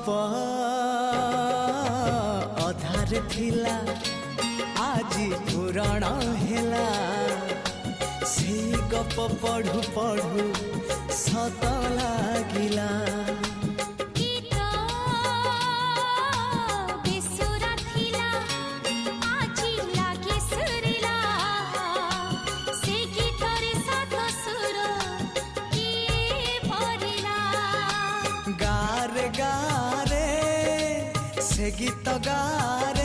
गप अधार थिला आजी पुराण हेला से गप पढ़ु पढ़ु सत लागिला गारे से गीत गारे